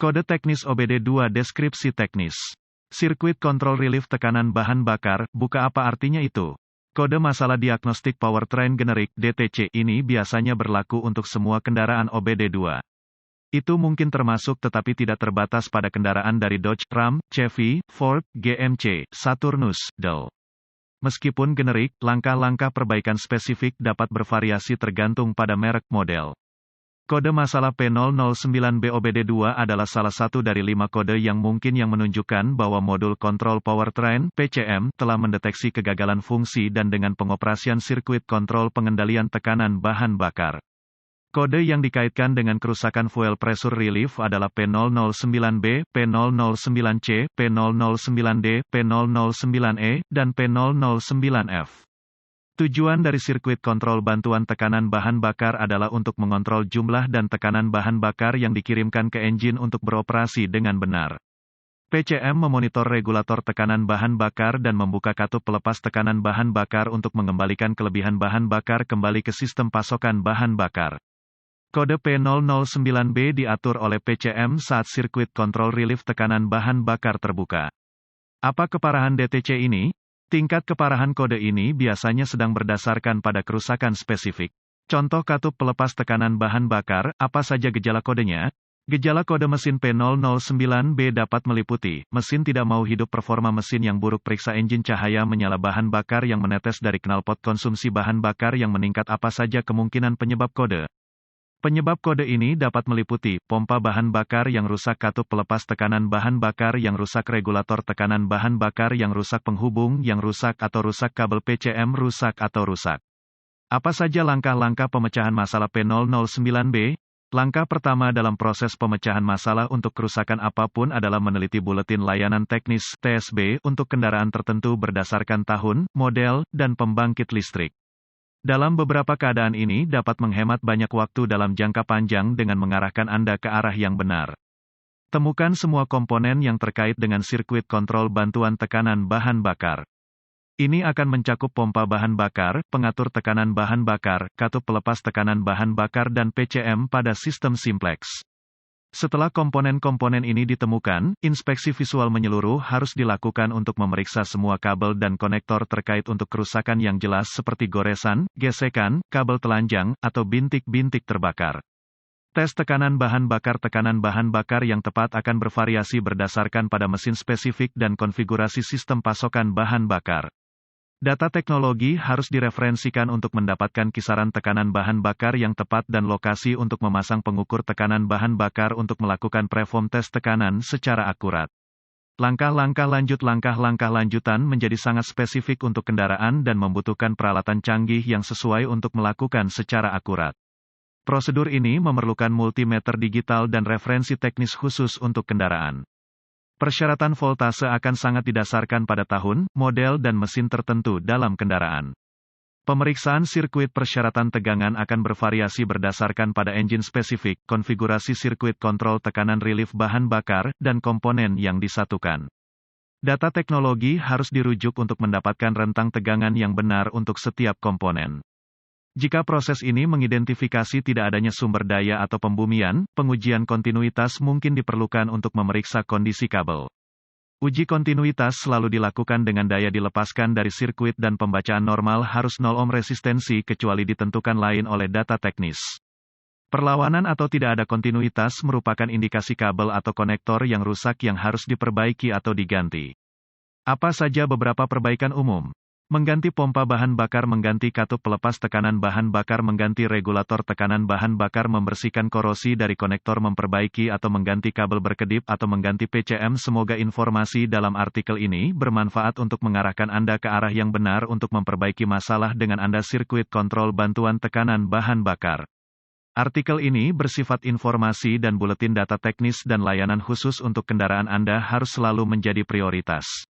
Kode teknis OBD2 deskripsi teknis. Sirkuit kontrol relief tekanan bahan bakar, buka apa artinya itu? Kode masalah diagnostik powertrain generik (DTC) ini biasanya berlaku untuk semua kendaraan OBD2. Itu mungkin termasuk tetapi tidak terbatas pada kendaraan dari Dodge, Ram, Chevy, Ford, GMC, Saturnus, Dell. Meskipun generik, langkah-langkah perbaikan spesifik dapat bervariasi tergantung pada merek model. Kode masalah P009B OBD2 adalah salah satu dari 5 kode yang mungkin yang menunjukkan bahwa modul kontrol powertrain (PCM) telah mendeteksi kegagalan fungsi dan dengan pengoperasian sirkuit kontrol pengendalian tekanan bahan bakar. Kode yang dikaitkan dengan kerusakan fuel pressure relief adalah P009B, P009C, P009D, P009E, dan P009F. Tujuan dari sirkuit kontrol bantuan tekanan bahan bakar adalah untuk mengontrol jumlah dan tekanan bahan bakar yang dikirimkan ke engine untuk beroperasi dengan benar. PCM memonitor regulator tekanan bahan bakar dan membuka katup pelepas tekanan bahan bakar untuk mengembalikan kelebihan bahan bakar kembali ke sistem pasokan bahan bakar. Kode P009B diatur oleh PCM saat sirkuit kontrol relief tekanan bahan bakar terbuka. Apa keparahan DTC ini? Tingkat keparahan kode ini biasanya sedang berdasarkan pada kerusakan spesifik. Contoh katup pelepas tekanan bahan bakar, apa saja gejala kodenya? Gejala kode mesin P009B dapat meliputi, mesin tidak mau hidup, performa mesin yang buruk, periksa engine, cahaya menyala, bahan bakar yang menetes dari knalpot, konsumsi bahan bakar yang meningkat. Apa saja kemungkinan penyebab kode? Penyebab kode ini dapat meliputi, pompa bahan bakar yang rusak, katup pelepas tekanan bahan bakar yang rusak, regulator tekanan bahan bakar yang rusak, penghubung yang rusak atau rusak, kabel PCM rusak atau rusak. Apa saja langkah-langkah pemecahan masalah P009B? Langkah pertama dalam proses pemecahan masalah untuk kerusakan apapun adalah meneliti buletin layanan teknis (TSB) untuk kendaraan tertentu berdasarkan tahun, model, dan pembangkit listrik. Dalam beberapa keadaan ini dapat menghemat banyak waktu dalam jangka panjang dengan mengarahkan Anda ke arah yang benar. Temukan semua komponen yang terkait dengan sirkuit kontrol bantuan tekanan bahan bakar. Ini akan mencakup pompa bahan bakar, pengatur tekanan bahan bakar, katup pelepas tekanan bahan bakar dan PCM pada sistem simplex. Setelah komponen-komponen ini ditemukan, inspeksi visual menyeluruh harus dilakukan untuk memeriksa semua kabel dan konektor terkait untuk kerusakan yang jelas seperti goresan, gesekan, kabel telanjang, atau bintik-bintik terbakar. Tes tekanan bahan bakar yang tepat akan bervariasi berdasarkan pada mesin spesifik dan konfigurasi sistem pasokan bahan bakar. Data teknologi harus direferensikan untuk mendapatkan kisaran tekanan bahan bakar yang tepat dan lokasi untuk memasang pengukur tekanan bahan bakar untuk melakukan preform tes tekanan secara akurat. Langkah-langkah lanjutan menjadi sangat spesifik untuk kendaraan dan membutuhkan peralatan canggih yang sesuai untuk melakukan secara akurat. Prosedur ini memerlukan multimeter digital dan referensi teknis khusus untuk kendaraan. Persyaratan voltase akan sangat didasarkan pada tahun, model dan mesin tertentu dalam kendaraan. Pemeriksaan sirkuit persyaratan tegangan akan bervariasi berdasarkan pada engine spesifik, konfigurasi sirkuit kontrol tekanan relief bahan bakar, dan komponen yang disatukan. Data teknologi harus dirujuk untuk mendapatkan rentang tegangan yang benar untuk setiap komponen. Jika proses ini mengidentifikasi tidak adanya sumber daya atau pembumian, pengujian kontinuitas mungkin diperlukan untuk memeriksa kondisi kabel. Uji kontinuitas selalu dilakukan dengan daya dilepaskan dari sirkuit dan pembacaan normal harus 0 ohm resistensi kecuali ditentukan lain oleh data teknis. Perlawanan atau tidak ada kontinuitas merupakan indikasi kabel atau konektor yang rusak yang harus diperbaiki atau diganti. Apa saja beberapa perbaikan umum? Mengganti pompa bahan bakar, mengganti katup pelepas tekanan bahan bakar, mengganti regulator tekanan bahan bakar, membersihkan korosi dari konektor, memperbaiki atau mengganti kabel berkedip atau mengganti PCM. Semoga informasi dalam artikel ini bermanfaat untuk mengarahkan Anda ke arah yang benar untuk memperbaiki masalah dengan Anda sirkuit kontrol bantuan tekanan bahan bakar. Artikel ini bersifat informasi dan buletin data teknis dan layanan khusus untuk kendaraan Anda harus selalu menjadi prioritas.